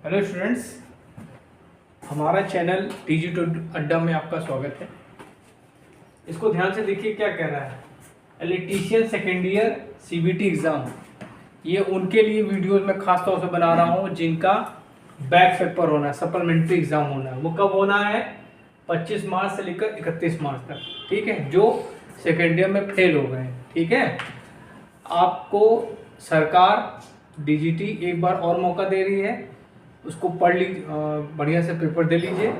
Hello students, हमारा channel digital अड्डा में आपका स्वागत है। इसको ध्यान से देखिए क्या कह रहा है। Electrician second year CBT exam, ये उनके लिए वीडियोस मैं खास तौर से बना रहा हूँ जिनका बैक पेपर होना है, सप्लीमेंट्री एग्ज़ाम होना है। वो कब होना है? 25 मार्च से लेकर 31 मार्च तक। ठीक है, जो सेकेंड ईयर में फेल हो गए हैं। ठीक है, आपको सरकार डीजीटी एक बार और मौका दे रही है, उसको पढ़ लीजिए, बढ़िया से पेपर दे लीजिए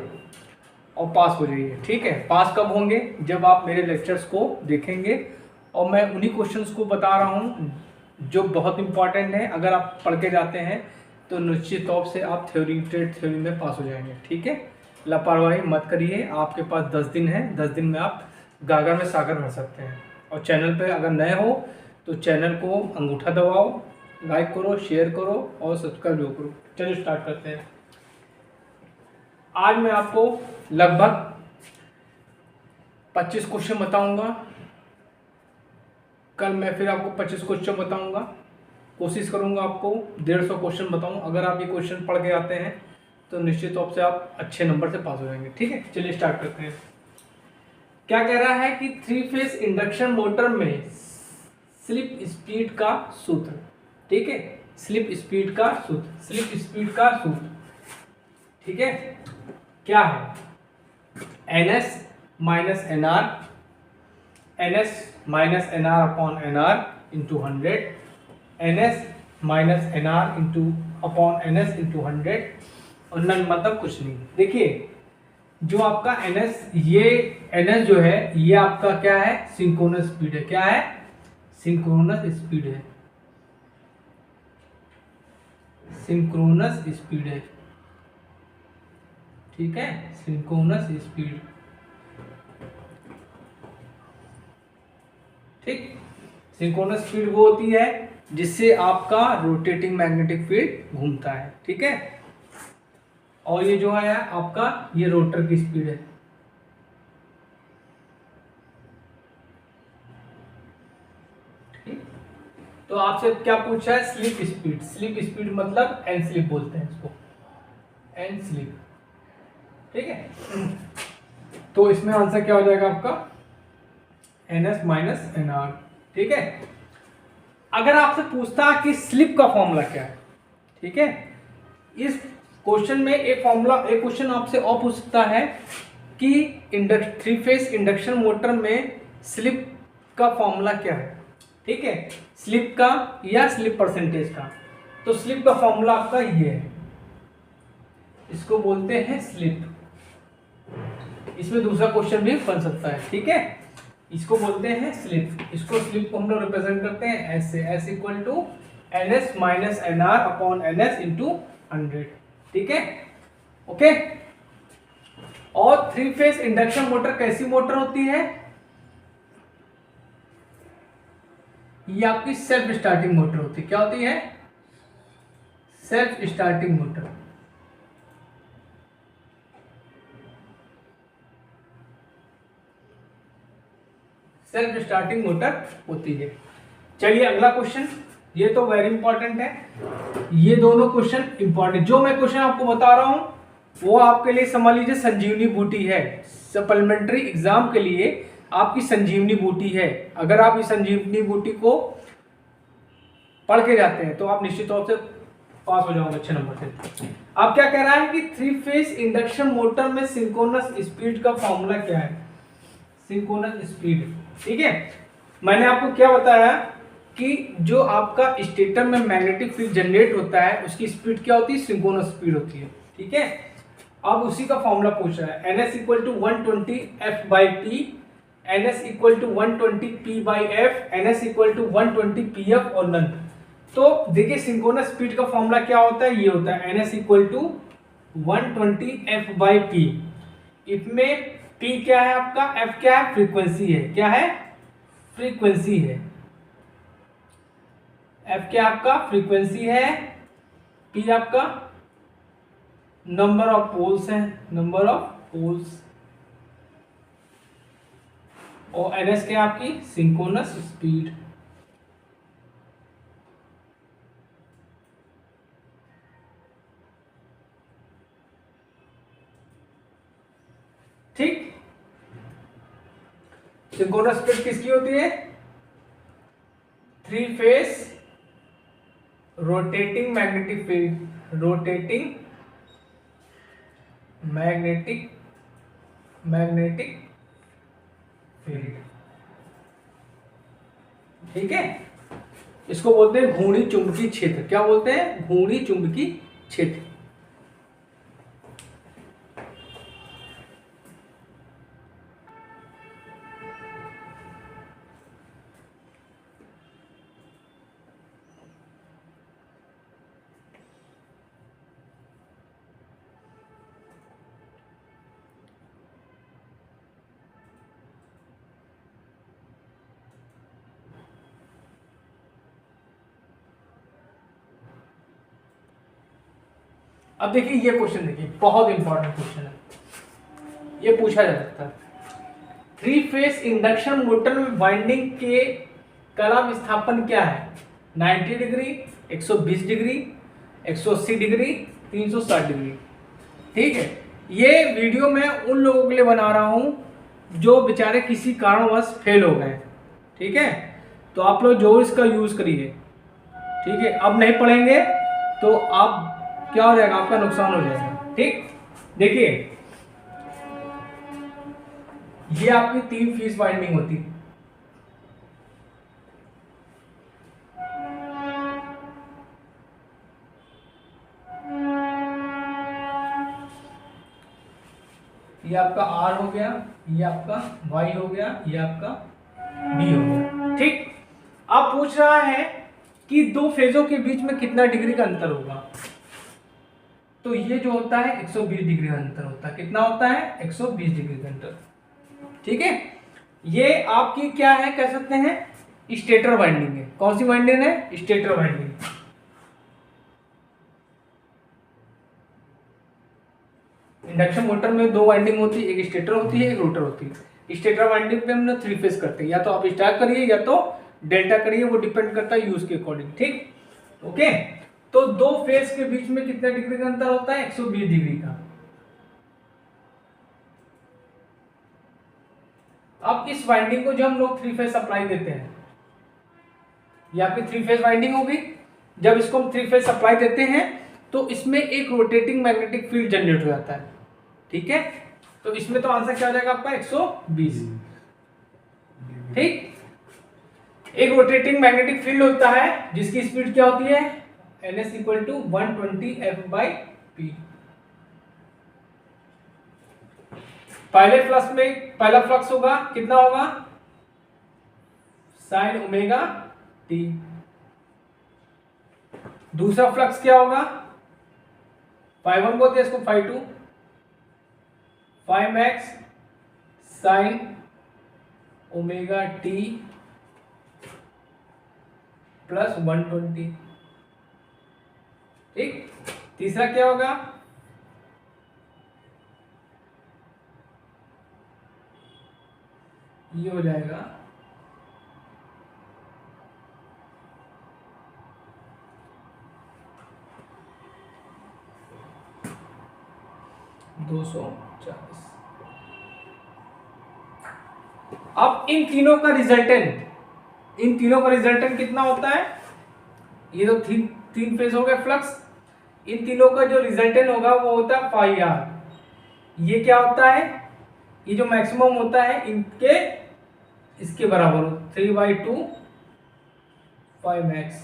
और पास हो जाइए। ठीक है, पास कब होंगे? जब आप मेरे लेक्चर्स को देखेंगे और मैं उन्हीं क्वेश्चंस को बता रहा हूँ जो बहुत इंपॉर्टेंट है। अगर आप पढ़ के जाते हैं तो निश्चित तौर से आप थ्योरी में पास हो जाएंगे। ठीक है, लापरवाही मत करिए। आपके पास 10 दिन है, 10 दिन में आप गागर में सागर भर सकते हैं। और चैनल पे अगर नए हो तो चैनल को अंगूठा दबाओ, लाइक करो, शेयर करो और सब्सक्राइब भी करो। चलिए स्टार्ट करते हैं। आज मैं आपको लगभग 25 क्वेश्चन बताऊंगा। कल मैं फिर आपको 25 क्वेश्चन बताऊंगा। कोशिश करूंगा आपको 150 क्वेश्चन बताऊं। अगर आप ये क्वेश्चन पढ़ के आते हैं तो निश्चित तौर से आप अच्छे नंबर से पास हो जाएंगे। ठीक है, चलिए स्टार्ट करते हैं। क्या कह रहा है कि 3 फेज इंडक्शन मोटर में स्लिप स्पीड का सूत्र। ठीक है, स्लिप स्पीड का सूत्र, स्लिप स्पीड का सूत्र। ठीक है, क्या है? ns minus N R, ns minus N R upon N R into 100, ns minus N R into upon ns into 100 और नन मतलब कुछ नहीं। देखिए, जो आपका ns, ये ns जो है ये आपका क्या है? सिंक्रोनस स्पीड है। क्या है? सिंक्रोनस स्पीड है, सिंक्रोनस स्पीड है। ठीक है, सिंक्रोनस स्पीड। ठीक, सिंक्रोनस स्पीड वो होती है जिससे आपका रोटेटिंग मैग्नेटिक फील्ड घूमता है। ठीक है, और ये जो है आपका ये रोटर की स्पीड है। ठीक, तो आपसे क्या पूछा है? Slip speed. स्लिप स्पीड मतलब एन स्लिप बोलते हैं इसको, एन स्लिप। ठीक है, तो इसमें आंसर क्या हो जाएगा आपका? ns minus N R. ठीक है, अगर आपसे पूछता कि स्लिप का फॉर्मूला क्या है, ठीक है, इस क्वेश्चन में एक फॉर्मूला, एक क्वेश्चन आपसे और पूछ सकता है कि 3 फेज इंडक्शन मोटर में स्लिप का फॉर्मूला क्या है। ठीक है, स्लिप का या स्लिप परसेंटेज का। तो स्लिप का फॉर्मूला आपका ये है, इसको बोलते हैं स्लिप। इसमें दूसरा क्वेश्चन भी बन सकता है। ठीक है, इसको बोलते हैं स्लिप। इसको स्लिप को हम लोग रिप्रेजेंट करते हैं ऐसे, S equal to N S minus N R upon N S into 100। ठीक है, ओके। और 3 फेज इंडक्शन मोटर कैसी मोटर होती है? ये आपकी सेल्फ स्टार्टिंग मोटर होती है। क्या होती है? Self starting motor. Self starting motor होती है। चलिए अगला क्वेश्चन, ये तो वेरी इंपॉर्टेंट है। ये दोनों क्वेश्चन इंपॉर्टेंट, जो मैं क्वेश्चन आपको बता रहा हूं वो आपके लिए समझ लीजिए संजीवनी बूटी है। सप्लीमेंट्री एग्जाम के लिए आपकी संजीवनी बूटी है। अगर आप इस संजीवनी बूटी को पढ़ के जाते हैं तो आप निश्चित तौर से पास हो जाओगे अच्छे नंबर से। अब क्या कह रहा है कि 3 फेज इंडक्शन मोटर में सिंक्रोनस स्पीड का फॉर्मूला क्या है? Synchronous speed. ठीक है, मैंने आपको क्या बताया कि जो आपका स्टेटर में मैग्नेटिक फील्ड जनरेट होता है उसकी स्पीड क्या होती है? सिंक्रोनस स्पीड होती है। ठीक है, अब उसी का फॉर्मूला पूछ रहा है। ns equal to 120 f by T, ns equal to 120 p by F, ns equal to 120 pf और नन। तो देखिए सिंक्रोनस स्पीड का फॉर्मूला क्या होता है? ये होता है ns equal to 120 f by P. इसमें p क्या है आपका? f क्या है? फ्रीक्वेंसी है। क्या है? फ्रीक्वेंसी है। f क्या आपका? फ्रीक्वेंसी है। p आपका नंबर ऑफ पोल्स है, नंबर ऑफ पोल्स। और ns क्या आपकी? Synchronous speed. ठीक। सिंक्रोनस स्पीड किसकी होती है? 3 phase rotating magnetic field, rotating magnetic field, ठीक है। इसको बोलते हैं घूर्णी चुंबकीय क्षेत्र। क्या बोलते हैं? घूर्णी चुंबकीय क्षेत्र। अब देखिए ये क्वेश्चन, देखिए बहुत इंपॉर्टेंट क्वेश्चन है, ये पूछा जा सकता है। 3 फेज इंडक्शन मोटर में वाइंडिंग के कला विस्थापन क्या है? 90 डिग्री, 120 डिग्री, 180 डिग्री, 360 डिग्री, ठीक है। ये वीडियो मैं उन लोगों के लिए बना रहा हूं जो बेचारे किसी कारणवश फेल हो गए, ठीक है। तो आप लोग जो इसका यूज करिए, ठीक है। अब नहीं पढ़ेंगे तो आप क्या हो जाएगा, आपका नुकसान हो जाएगा, ठीक। देखिए ये आपकी 3 फेज वाइंडिंग होती है, ये आपका R हो गया, ये आपका Y हो गया, ये आपका B हो गया, ठीक। अब पूछ रहा है कि 2 फेजों के बीच में कितना डिग्री का अंतर होगा। तो ये जो होता है 120 डिग्री का अंतर होता है। कितना होता है? 120 डिग्री का अंतर, ठीक है। ये आपकी क्या है, कह सकते हैं स्टेटर वाइंडिंग है। कौन सी वाइंडिंग है? Stator winding. इंडक्शन मोटर में 2 वाइंडिंग होती है, एक स्टेटर होती है, एक रोटर होती है। स्टेटर वाइंडिंग पे हम लोग 3 फेज करते हैं, या तो आप स्टार करिए या तो डेल्टा करिए, वो डिपेंड करता है यूज के अकॉर्डिंग, ठीक। ओके, तो 2 फेज के बीच में कितना डिग्री का अंतर होता है? 120 डिग्री का। अब इस वाइंडिंग को जो हम लोग 3 फेज सप्लाई देते हैं, ये आपकी 3 फेज वाइंडिंग होगी। जब इसको हम 3 फेज सप्लाई देते हैं तो इसमें एक रोटेटिंग मैग्नेटिक फील्ड जनरेट हो जाता है, ठीक है। तो इसमें तो आंसर क्या हो जाएगा आपका? 120, ठीक। एक रोटेटिंग मैग्नेटिक फील्ड होता है जिसकी स्पीड क्या होती है? ns equal to 120 f/p। पहला फ्लक्स होगा, कितना होगा? sin omega t। दूसरा फ्लक्स क्या होगा? φ1 बोलते हैं इसको, φ2, φmax sin omega t plus 120, ठीक। तीसरा क्या होगा? ये हो जाएगा 240। अब इन तीनों का रिजल्टेंट कितना होता है? ये तो 3 फेज हो गए फ्लक्स। इन तीनों का जो रिजल्टेंट होगा वो होता है फाई आर। ये क्या होता है? ये जो मैक्सिमम होता है इनके इसके बराबर हो 3/2 फाई मैक्स,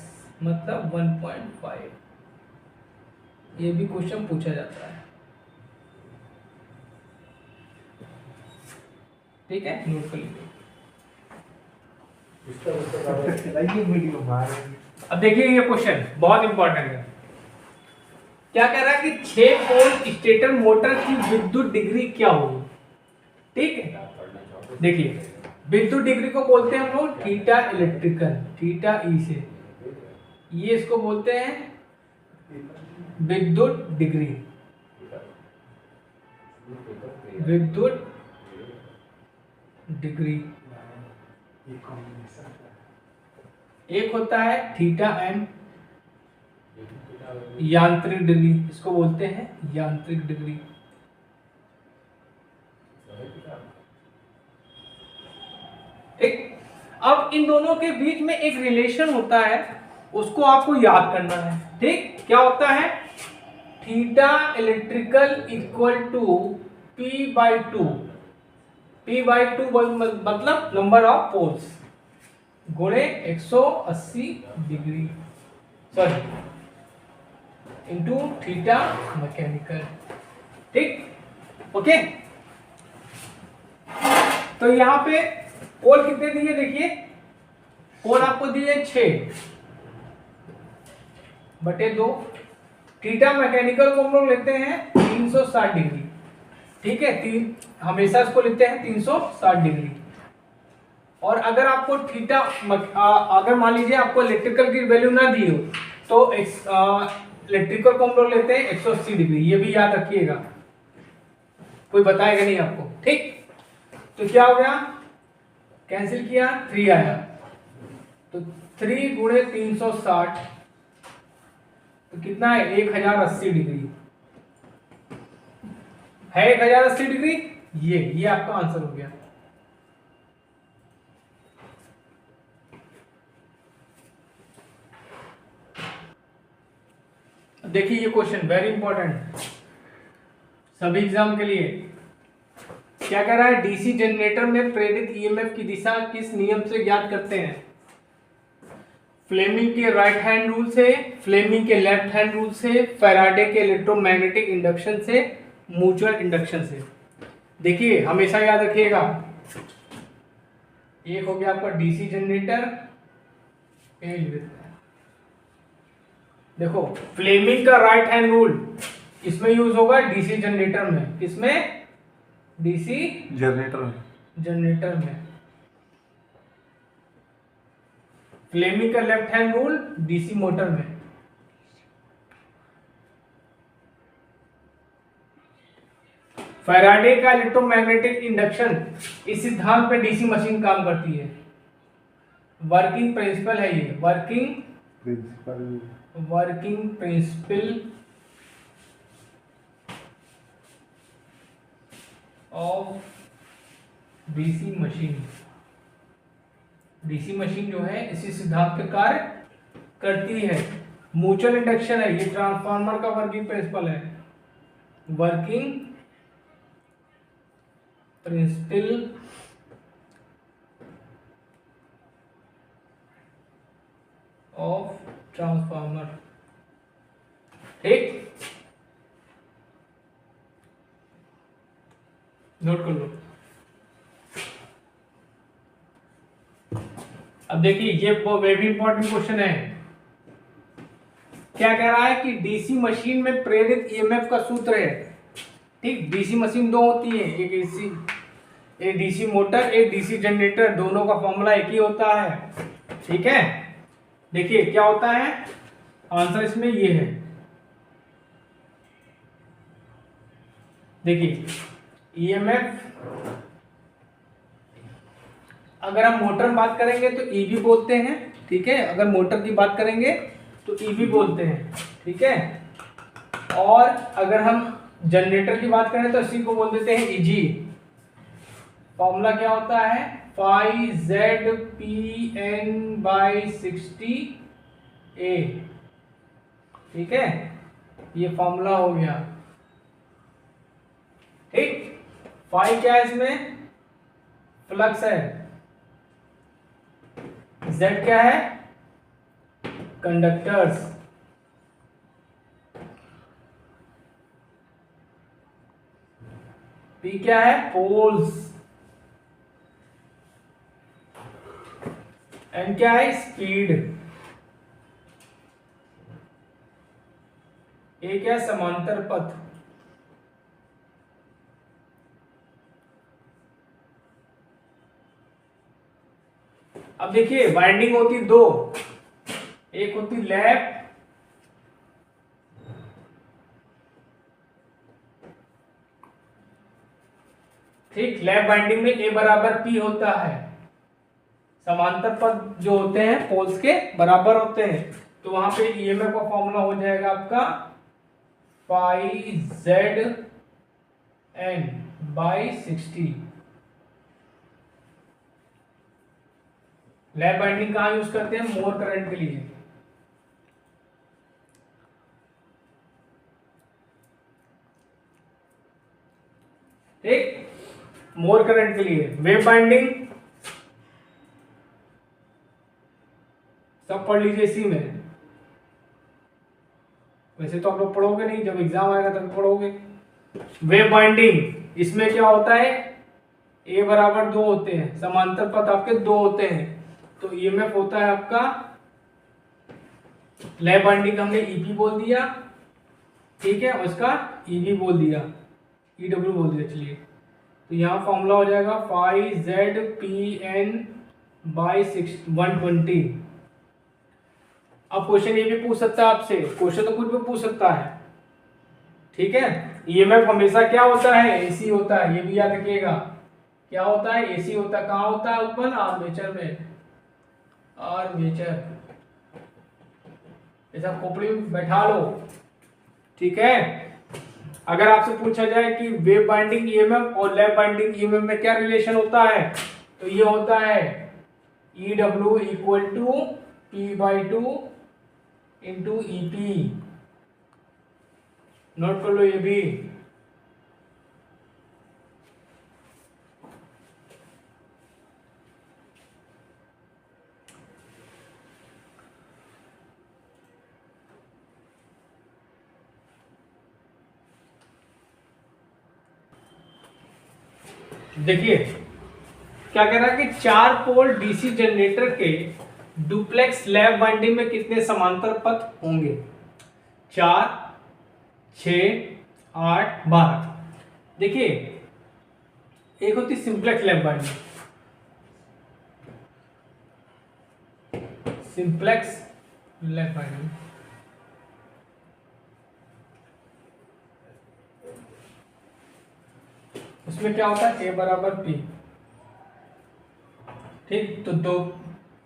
मतलब 1.5। ये भी क्वेश्चन पूछा जाता है, ठीक है, नोट कर लीजिए। अब देखिए ये क्वेश्चन बहुत इंपॉर्टेंट है। क्या कह रहा है कि 6 पोल स्टेटर मोटर की विद्युत डिग्री क्या होगी, ठीक है। देखिए विद्युत डिग्री को बोलते हैं हम लोग थीटा इलेक्ट्रिकल, थीटा ई से, ये इसको बोलते हैं विद्युत डिग्री, विद्युत डिग्री। एक होता है थीटा एम, यांत्रिक डिग्री, इसको बोलते हैं यांत्रिक डिग्री। अब इन दोनों के बीच में एक रिलेशन होता है, उसको आपको याद करना है। ठीक, क्या होता है? Theta electrical equal to P/2, P/2 मतलब नंबर ऑफ पोल्स गुणे 180 degree, sorry, into theta mechanical. ठीक, ओके। तो यहां पे पोल कितने दिए? देखिए, पोल आपको दिए 6/2। थीटा मैकेनिकल को हम लोग लेते हैं 360 डिग्री। ठीक है, हमेशा इसको लेते हैं 360 डिग्री। और अगर आपको थीटा अगर मान लीजिए आपको इलेक्ट्रिकल की वैल्यू ना दी हो तो इलेक्ट्रिकल को हम लोग लेते हैं 180 डिग्री। ये भी याद रखिएगा, कोई बताएगा नहीं आपको। ठीक, तो क्या हो गया? कैंसिल किया, 3 आया, तो 3 गुणे 360 तो कितना है? 1080 डिग्री है। 1080 डिग्री, ये आपका आंसर हो गया। देखिए ये क्वेश्चन वेरी इंपॉर्टेंट सभी एग्जाम के लिए। क्या कह रहा है? डीसी जनरेटर में प्रेरित ईएमएफ की दिशा किस नियम से ज्ञात करते हैं? फ्लेमिंग के राइट हैंड रूल से, फ्लेमिंग के लेफ्ट हैंड रूल से, फैराडे के इलेक्ट्रोमैग्नेटिक इंडक्शन से, म्यूचुअल इंडक्शन से। देखिए हमेशा याद रखिएगा, एक हो गया आपका डीसी जनरेटर, देखो फ्लेमिंग का राइट हैंड रूल इसमें यूज होगा डीसी जनरेटर में। किसमें? डीसी जनरेटर में। फ्लेमिंग का left hand rule DC motor में। फैराडे का इलेक्ट्रोमैग्नेटिक इंडक्शन, इस सिद्धांत पे डीसी मशीन काम करती है। वर्किंग प्रिंसिपल है ये, working principle of DC machine. DC machine जो है इसी सिद्धांत पे कार्य करती है। म्यूचुअल इंडक्शन है, ये ट्रांसफार्मर का वर्किंग प्रिंसिपल है। Working principle of transformer. ठीक, नोट कर लो। अब देखिए ये वेरी इंपॉर्टेंट क्वेश्चन है। क्या कह रहा है कि डीसी मशीन में प्रेरित ईएमएफ का सूत्र है। ठीक, डीसी मशीन दो होती है, एक डीसी मोटर, एक डीसी जनरेटर, दोनों का फॉर्मूला एक ही होता है। ठीक है, देखिए क्या होता है, आंसर इसमें ये है। देखिए ईएमएफ, अगर हम मोटर में बात करेंगे तो ईबी बोलते हैं। ठीक है, अगर मोटर की बात करेंगे तो ईबी बोलते हैं। ठीक है, और अगर हम जनरेटर की बात करें तो इसी को बोल देते हैं ईजी। फॉर्मूला क्या होता है? Phi Z P N by 60 A. ठीक है, ये फॉर्मूला हो गया। ठीक, फाई क्या है इसमें? फ्लक्स है। जेड क्या है? कंडक्टर्स। पी क्या है? पोल्स। एन क्या है? स्पीड। ए क्या है? समांतर पथ। अब देखिए वाइंडिंग होती दो, एक होती लैप, ठीक, लैप वाइंडिंग में ए बराबर पी होता है। समांतर पथ जो होते हैं पोल्स के बराबर होते हैं, तो वहां पे ईएमएफ का फॉर्मूला हो जाएगा आपका pi Z N by 60। Lap binding कहाँ यूज करते हैं? मोर करंट के लिए। ठीक, मोर करंट के लिए। वेव बाइंडिंग सब पढ़ लीजिए इसी में। वैसे तो आप लोग पढ़ोगे नहीं, जब एग्जाम आएगा तब पढ़ोगे। वेव बाइंडिंग, इसमें क्या होता है? ए बराबर 2 होते हैं, समांतर पथ आपके 2 होते हैं, तो ईएमएफ होता है आपका, लैप बाइंडिंग हमने ईपी बोल दिया, ठीक है, उसका ईबी बोल दिया, ईडब्ल्यू बोल दिया। चलिए, तो यहाँ फॉर्मूला हो जाएगा 5ZPN/120। अब क्वेश्चन ये भी पूछ सकता है आपसे, क्वेश्चन तो कुछ भी पूछ सकता है, ठीक है। ईएमएफ हमेशा क्या होता है? एसी होता है, ये भी याद रखिएगा। क्या होता है? एसी होता है। कहाँ होता है उत्पन्न? आर्मेचर में। आर्मेचर, ऐसा खोपड़ी में बैठा लो, ठीक है। अगर आपसे पूछा जाए कि वेव बाइंडिंग ईएमएफ और लैप बाइंडिंग ईएमएफ में क्या रिलेशन होता है, तो ये होता है EW equal to P/2 into EP। Note कर लो ये भी। देखिए क्या कह रहा है कि 4 पोल डीसी जनरेटर के डुप्लेक्स लैप बाइंडिंग में कितने समांतर पथ होंगे? 4, 6, 8, 12। देखिए, एक होती simplex lap binding, simplex lap binding, उसमें क्या होता है? ए बराबर पी, ठीक, तो 2,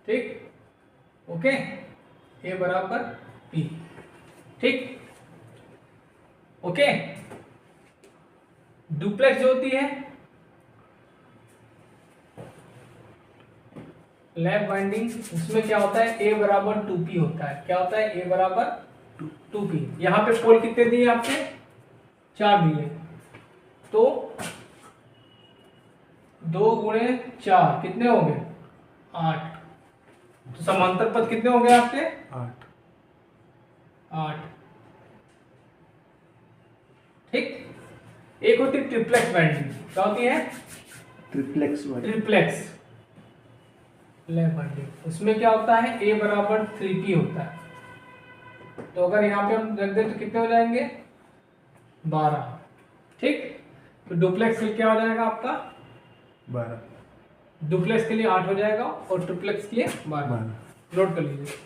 ठीक, ओके, ए बराबर पी, ठीक, ओके। डुप्लेक्स जो होती है लैप बाइंडिंग, उसमें क्या होता है? ए बराबर 2p होता है। क्या होता है? ए बराबर 2p। यहां पे पोल कितने दिए आपके? 4 दिए, तो 2 गुणे 4 कितने हो गए? 8। तो समांतर पथ कितने हो गए आपके? 8। ठीक। एक होती है ट्रिप्लेक्स बाइंडिंग। क्या होती है? Triplex triplex lap binding. उसमें क्या होता है? ए बराबर 3p होता है। तो अगर यहाँ पे हम रख दें तो कितने हो जाएंगे? 12। ठीक। तो डुप्लेक्स के लिए क्या हो जाएगा आपका? 12। डुप्लेक्स के लिए 8 हो जाएगा और ट्रिप्लेक्स के लिए 12। नोट कर लीजिए।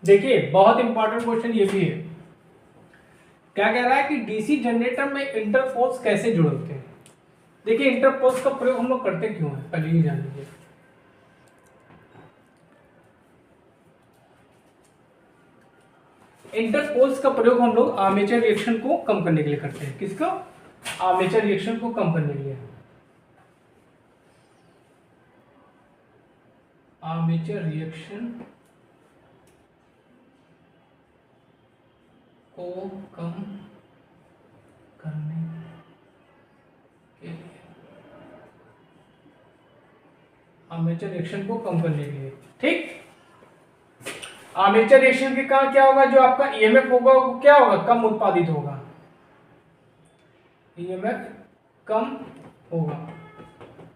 देखिए बहुत इंपॉर्टेंट क्वेश्चन ये भी है। क्या कह रहा है कि डीसी जनरेटर में इंटरपोल्स कैसे जुड़ते हैं। देखिए इंटरपोल्स का प्रयोग हम लोग करते क्यों है, पहले ही जान लीजिए। इंटरपोल्स का प्रयोग हम लोग आर्मेचर रिएक्शन को कम करने के लिए करते हैं। किसको? आर्मेचर रिएक्शन को कम करने के लिए। आर्मेचर रिएक्शन को कम करने के लिए, आर्मेचर रिएक्शन को कम करने के लिए। ठीक। आर्मेचर रिएक्शन के कारण क्या होगा? जो आपका ईएमएफ होगा वो क्या होगा? कम उत्पादित होगा। ईएमएफ कम होगा।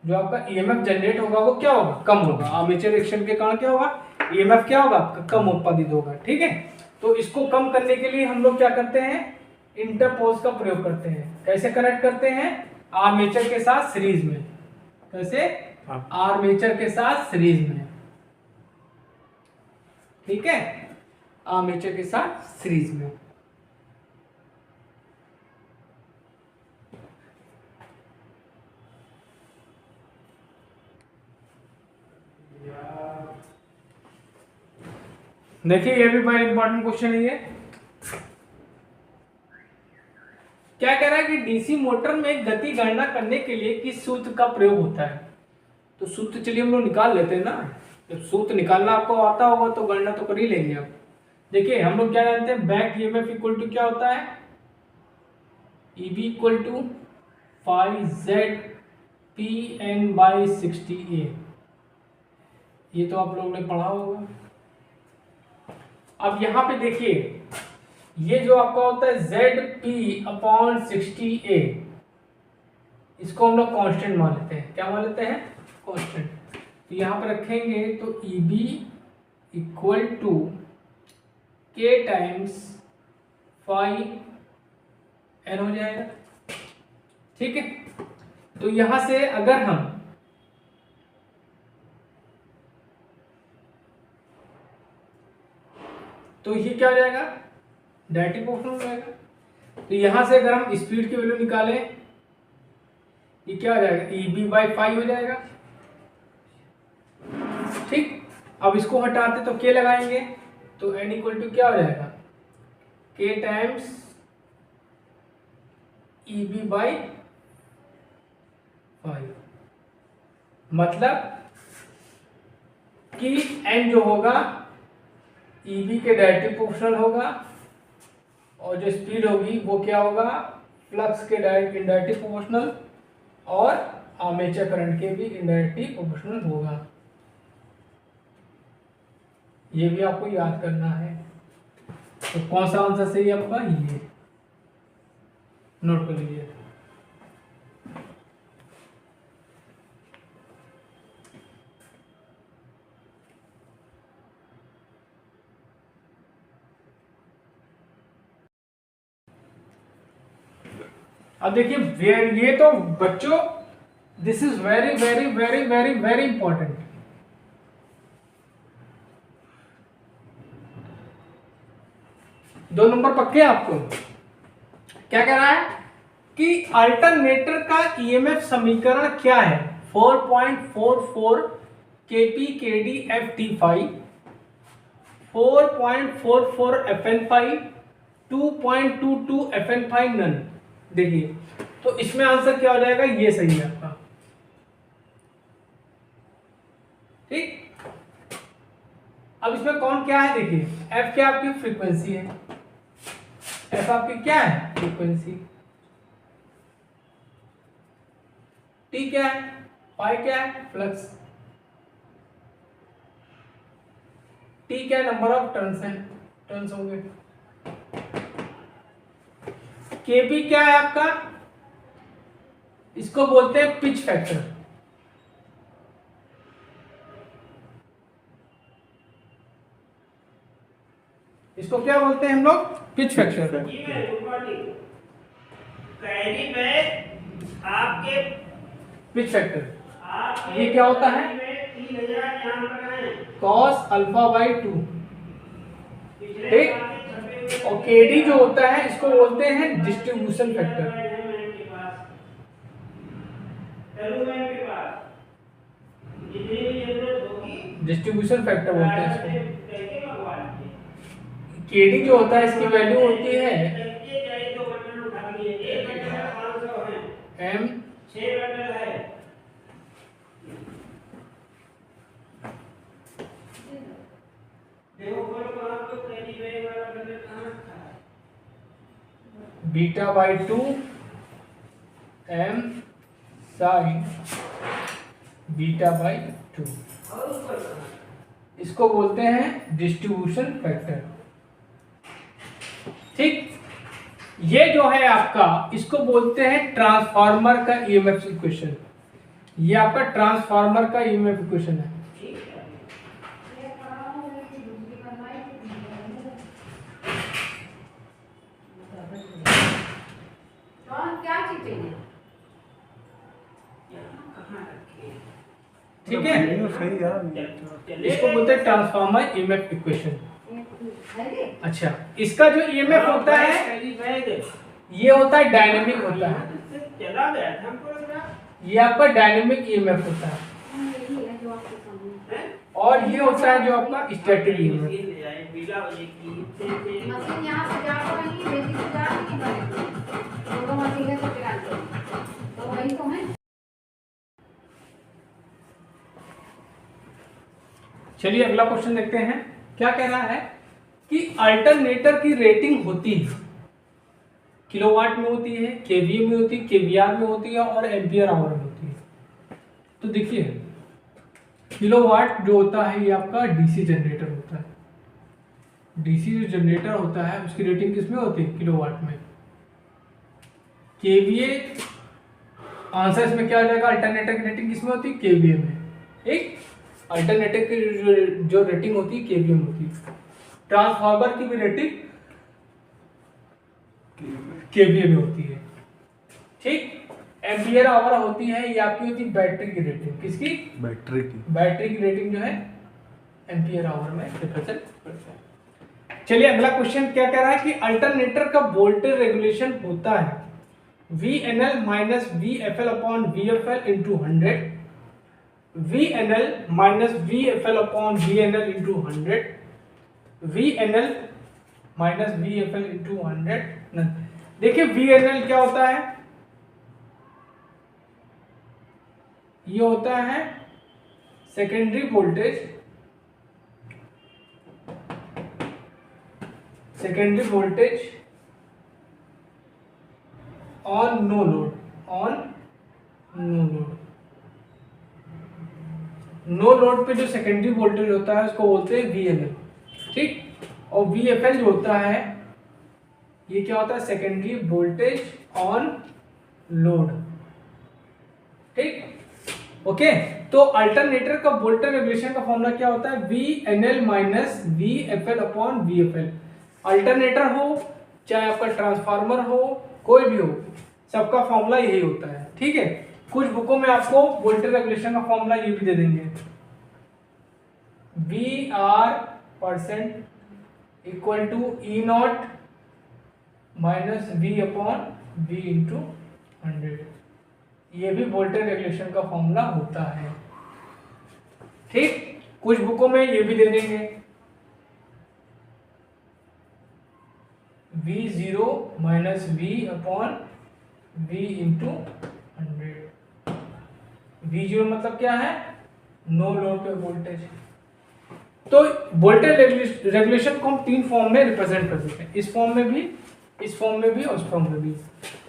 जो आपका ईएमएफ जनरेट होगा वो क्या होगा? कम होगा। आर्मेचर रिएक्शन के कारण क्या होगा? ईएमएफ क्या होगा? आपका कम उत्पादित होगा। ठीक है। तो इसको कम करने के लिए हम लोग क्या करते हैं? इंटरपोल्स का प्रयोग करते हैं। कैसे कनेक्ट करते हैं? आर्मेचर के साथ सीरीज में। कैसे? आर्मेचर के साथ सीरीज में। ठीक है, आर्मेचर के साथ सीरीज में। देखिए ये भी बड़ा इंपॉर्टेंट क्वेश्चन है ये। क्या कह रहा है कि डीसी मोटर में गति गणना करने के लिए किस सूत्र का प्रयोग होता है? तो सूत्र चलिए हम लोग निकाल लेते हैं ना। जब सूत्र निकालना आपको आता होगा तो गणना तो कर ही लेंगे आप। देखिए हम लोग क्या जानते हैं, बैक ईएमएफ इक्वल टू क्या होता है, EB इक्वल टू 5ZPN/60A। ये तो आप लोगों ने पढ़ा होगा। अब यहाँ पे देखिए, ये जो आपका होता है ZP/60A, इसको हम लोग कांस्टेंट मान लेते हैं। क्या मान लेते हैं, कांस्टेंट। तो यहाँ पे रखेंगे तो EB equal to K times 5N हो जाएगा। ठीक है, तो यहां से अगर हम तो ये क्या हो जाएगा, डायरेक्टली प्रोपोर्शनल हो जाएगा। तो यहां से अगर हम स्पीड की वैल्यू निकालें, ये क्या हो जाएगा, EB/5 हो जाएगा। ठीक, अब इसको हटाते तो K लगाएंगे तो N इक्वल टू क्या हो जाएगा, K टाइम्स EB/5। मतलब कि N जो होगा EB के डायरेक्टली प्रोपोर्शनल होगा, और जो स्पीड होगी वो क्या होगा, फ्लक्स के इनडायरेक्टली प्रोपोर्शनल, और आर्मेचर करंट के भी इनडायरेक्टली प्रोपोर्शनल होगा। ये भी आपको याद करना है। तो कौन सा आंसर सही है आपका, ये नोट कर लीजिए। अब देखिए, ये तो बच्चों, this is very very very very very important. दो नंबर पक्के आपको। क्या कह रहा है कि अल्टरनेटर का ईएमएफ समीकरण क्या है, 4.44 kpkd ft5, 4.44 fn5, 2.22 fn5 none. देखिए तो इसमें आंसर क्या हो जाएगा, ये सही है आपका। ठीक, अब इसमें कौन क्या है, देखिए f क्या आपकी फ्रीक्वेंसी है, f आपकी क्या है, फ्रीक्वेंसी। t क्या है, पाई क्या है, फ्लक्स। t क्या है, नंबर ऑफ टर्न्स है, टर्न्स होंगे। kb क्या है आपका, इसको बोलते हैं पिच फैक्टर। इसको क्या बोलते हैं हम लोग, पिच फैक्टर। आपके पिच फैक्टर ये क्या होता है, cos α/2। ठीक, और kd जो होता है इसको बोलते हैं डिस्ट्रीब्यूशन फैक्टर। डिस्ट्रीब्यूशन फैक्टर बोलते हैं इसको। kd जो होता है इसकी वैल्यू होती है m। β/2 m sin β/2, इसको बोलते हैं डिस्ट्रीब्यूशन फैक्टर। ठीक, ये जो है आपका, इसको बोलते हैं ट्रांसफार्मर का ईएमएफ इक्वेशन। ये आपका ट्रांसफार्मर का ईएमएफ इक्वेशन है। ठीक है, इसको बोलते हैं ट्रांसफार्मर ईएमएफ इक्वेशन। अच्छा, इसका जो ईएमएफ होता है ये होता है डायनेमिक होता है, ये आपका डायनेमिक ईएमएफ होता है, और ये होता है जो आपका स्टैटिक ईएमएफ। चलिए अगला क्वेश्चन देखते हैं। क्या कह रहा है कि अल्टरनेटर की रेटिंग होती है, किलोवाट में होती है, केवीए में होती है, केवीआर में होती है और एम्पियर आवर में होती है। तो देखिए किलोवाट जो होता है ये आपका डीसी जनरेटर होता है। डीसी जो जनरेटर होता है उसकी रेटिंग किसमें होती है? किलोवाट में। केवीए आंसर इसमें क्या हो जाएगा? अल्टरनेटर की रेटिंग किसमें होती है? केवीए में। ठीक, अल्टरनेटर की जो रेटिंग होती है केवीए में होती है। ट्रांसफार्मर की भी रेटिंग केवीए में होती है। ठीक, एम्पियर आवर होती है ये आपकी होती है बैटरी की रेटिंग। किसकी? बैटरी की रेटिंग जो है एम्पियर आवर में रिप्रेजेंट करता है। चलिए अगला क्वेश्चन क्या कह रहा है कि अल्टरनेटर का वोल्टेज रेगुलेशन होता है VNL minus VFL upon VFL into 100, VNL minus VFL upon VNL into 100, VNL minus VFL into 100। देखिए VNL क्या होता है? ये होता है secondary voltage, secondary voltage on no load, on no load. No load पे जो सेकेंडरी वोल्टेज होता है उसको बोलते हैं VNL। ठीक, और VFL जो होता है ये क्या होता है? Secondary voltage on load. ठीक, ओके। तो अल्टरनेटर का वोल्टेज रेगुलेशन का फॉर्मूला क्या होता है? VNL minus VFL upon VFL। Alternator हो चाहे आपका ट्रांसफार्मर हो, कोई भी हो, सबका फॉर्मूला यही होता है। ठीक है, कुछ बुकों में आपको वोल्टेज रेगुलेशन का फॉर्मूला ये भी दे देंगे, VR% equal to E0 minus V upon V into 100। ये भी वोल्टेज रेगुलेशन का फॉर्मूला होता है। ठीक, कुछ बुकों में ये भी दे देंगे V0 minus V upon V into 100। V0 मतलब क्या है? नो लोड पे वोल्टेज। तो वोल्टेज रेगुलेशन को हम तीन फॉर्म में रिप्रेजेंट कर सकते हैं, इस फॉर्म में भी, इस फॉर्म में भी और उस फॉर्म में भी।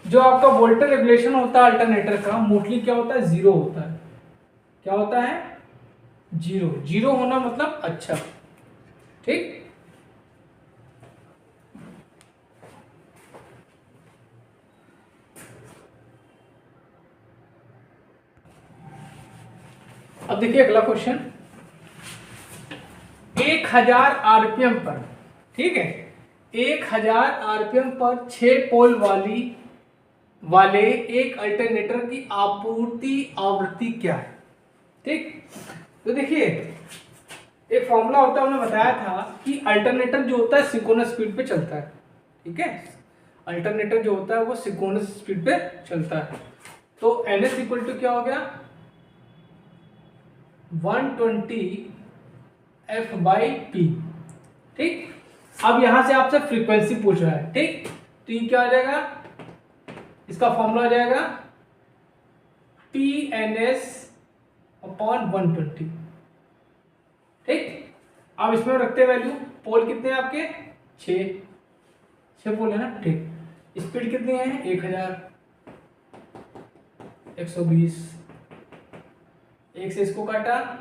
जो आपका वोल्टेज रेगुलेशन होता है अल्टरनेटर का, मोस्टली क्या होता है? जीरो होता है। क्या होता है? जीरो। जीरो होना मतलब अच्छा। ठीक, अब देखिए अगला क्वेश्चन। 1000 आरपीएम पर, ठीक है, 1000 आरपीएम पर 6 पोल वाले एक अल्टरनेटर की आपूर्ति आवृत्ति क्या है? ठीक, तो देखिए एक फॉर्मूला होता है, हमने बताया था कि अल्टरनेटर जो होता है सिंक्रोनस स्पीड पे चलता है। ठीक है, अल्टरनेटर जो होता है वो सिंक्रोनस स्पीड पे चलता है। तो NS इक्वल टू क्या हो गया? 120 F/P। ठीक, अब यहां से आपसे फ्रीक्वेंसी पूछ रहा है। ठीक, तो ये क्या आ जाएगा? इसका फॉर्मूला आ जाएगा PNS अपॉन 120। ठीक, अब इसमें रखते हैं वैल्यू। पोल कितने हैं आपके? 6 पोल है ना। ठीक, स्पीड कितनी है? 1000, 120। एक से इसको काटा,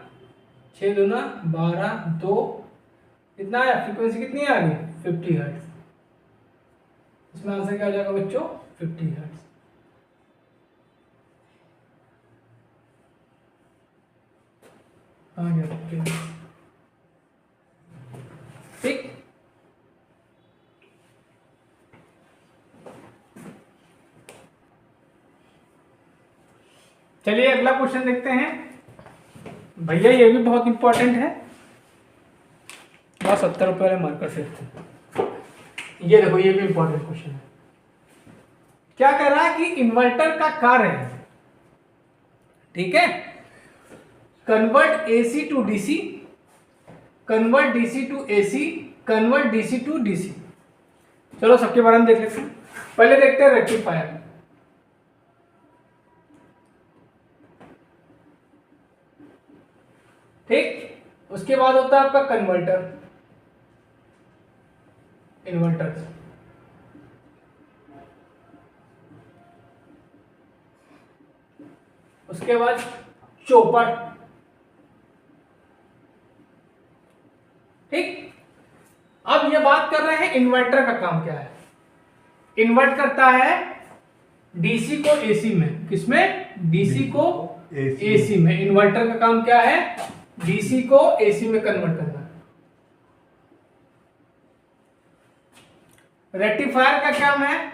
6 दूना 12, 2 कितना आया? फ्रीक्वेंसी कितनी आ गई? 50 हर्ट्ज। इसमें आंसर क्या आ जाएगा बच्चों? 50 हर्ट्ज। आ गया 50 हर्ट्ज। ठीक, चलिए अगला क्वेश्चन देखते हैं भैया, ये भी बहुत इंपॉर्टेंट है। बस 70 रुपये वाले मार्कर से। ये देखो, ये भी इंपॉर्टेंट क्वेश्चन है। क्या कह रहा है कि इन्वर्टर का कार्य है, ठीक है, convert AC to DC, convert DC to AC, convert DC to DC। चलो सबके बारे में देख लेते हैं। पहले देखते हैं रेक्टिफायर। ठीक, उसके बाद होता है आपका कन्वर्टर, इन्वर्टर। उसके बाद चॉपर। ठीक, अब ये बात कर रहे हैं इन्वर्टर का काम क्या है। इन्वर्ट करता है डीसी को एसी में। किसमें? डीसी को एसी में। इन्वर्टर का काम क्या है? डीसी को एसी में कन्वर्ट करना। रेक्टिफायर का काम है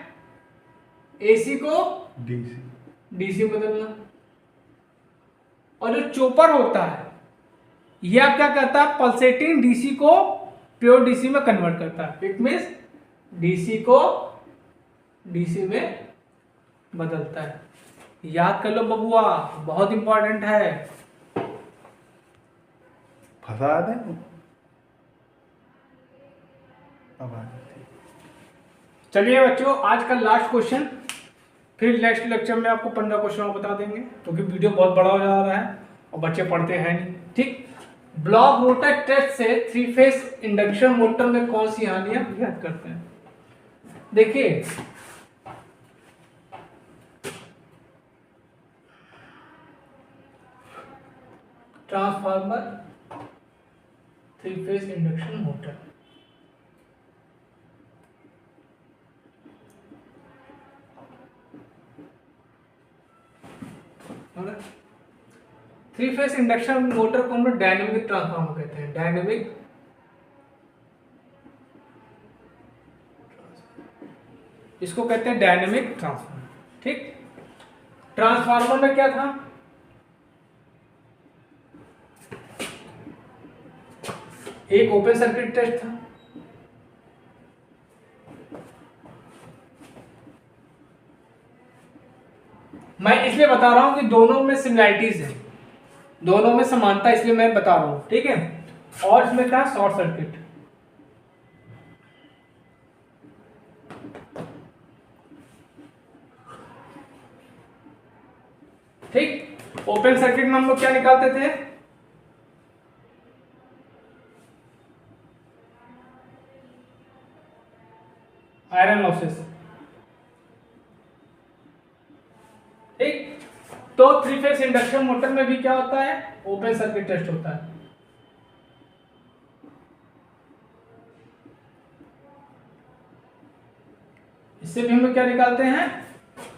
एसी को डीसी में बदलना। और जो चॉपर होता है ये आप क्या करता है? पल्सेटिंग डीसी को प्योर डीसी में कन्वर्ट करता है। इट मीन्स डीसी को डीसी में बदलता है। याद कर लो बबुआ, बहुत इंपॉर्टेंट है। फंसा दे। चलिए बच्चों, आज का लास्ट क्वेश्चन, फिर नेक्स्ट लेक्चर में आपको 15 क्वेश्चन और बता देंगे, क्योंकि वीडियो बहुत बड़ा हो जा रहा है और बच्चे पढ़ते हैं नहीं। ठीक, ब्लॉक रोटर टेस्ट से 3 फेज इंडक्शन मोटर में कौन सी हानियां ज्ञात करते हैं? देखिए, transformer 3 phase induction motor, three phase induction motor को हम लोग डायनेमिक ट्रांसफार्मर कहते हैं। डायनेमिक इसको कहते हैं डायनेमिक ट्रांसफार्मर। ठीक, ट्रांसफार्मर में क्या था? एक ओपन सर्किट टेस्ट था, मैं इसलिए बता रहा हूं कि दोनों में सिमिलैरिटीज है, दोनों में समानता, इसलिए मैं बता रहा हूं। ठीक है, और इसमें क्या? Short circuit. ठीक, ओपन सर्किट में हम लोग क्या निकालते थे? Iron losses. ठीक, तो 3 फेज इंडक्शन मोटर में भी क्या होता है? ओपन सर्किट टेस्ट होता है। इससे भी हम लोग क्या निकालते हैं?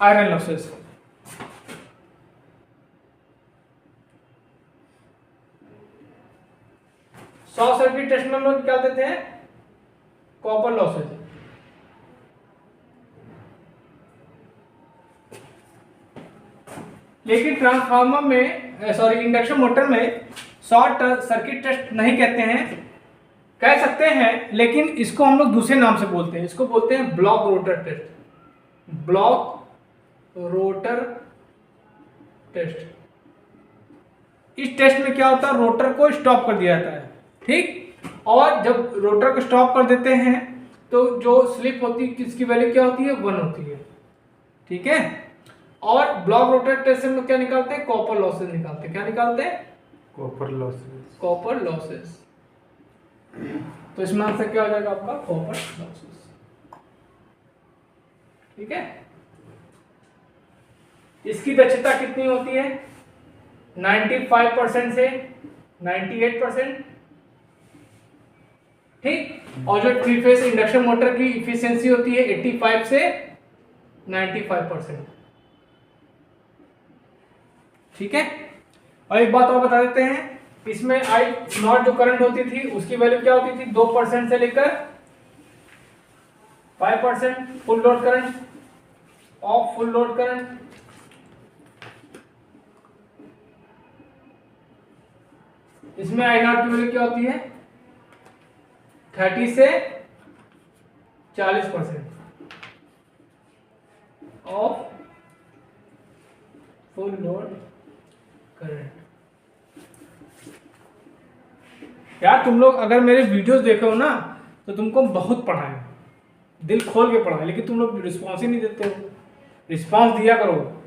Iron losses. Short circuit test में हम लोग निकालते थे कॉपर लॉसेस। लेकिन ट्रांसफार्मर में, सॉरी, इंडक्शन मोटर में शॉर्ट सर्किट टेस्ट नहीं कहते हैं, कह सकते हैं, लेकिन इसको हम लोग दूसरे नाम से बोलते हैं। इसको बोलते हैं block rotor test. Block rotor test. इस टेस्ट में क्या होता है? रोटर को स्टॉप कर दिया जाता है। ठीक, और जब रोटर को स्टॉप कर देते हैं तो जो स्लिप होती है, किसकी वैल्यू क्या होती है? 1 होती है। ठीक है, और ब्लॉक रोटर टेस्ट से हम लोग क्या निकालते हैं? कॉपर लॉसेस निकालते हैं। क्या निकालते हैं? Copper losses. Copper losses. तो इसमें आंसर क्या हो जाएगा आपका? Copper losses. ठीक है, इसकी दक्षता कितनी होती है? 95% से 98%। ठीक, और जो 3 फेज इंडक्शन मोटर की इफिशियंसी होती है 85 से 95%। ठीक है, और एक बात और बता देते हैं, इसमें आई नॉट जो करंट होती थी उसकी वैल्यू क्या होती थी? 2% से लेकर 5% full load current, of full load current. इसमें आई नॉट की वैल्यू क्या होती है? 30 से 40% ऑफ फुल लोड करंट। यार तुम लोग अगर मेरे वीडियोस देखे हो ना तो तुमको बहुत पढ़ाए, दिल खोल के पढ़ाए, लेकिन तुम लोग रिस्पॉन्स ही नहीं देते हो। रिस्पॉन्स दिया करो।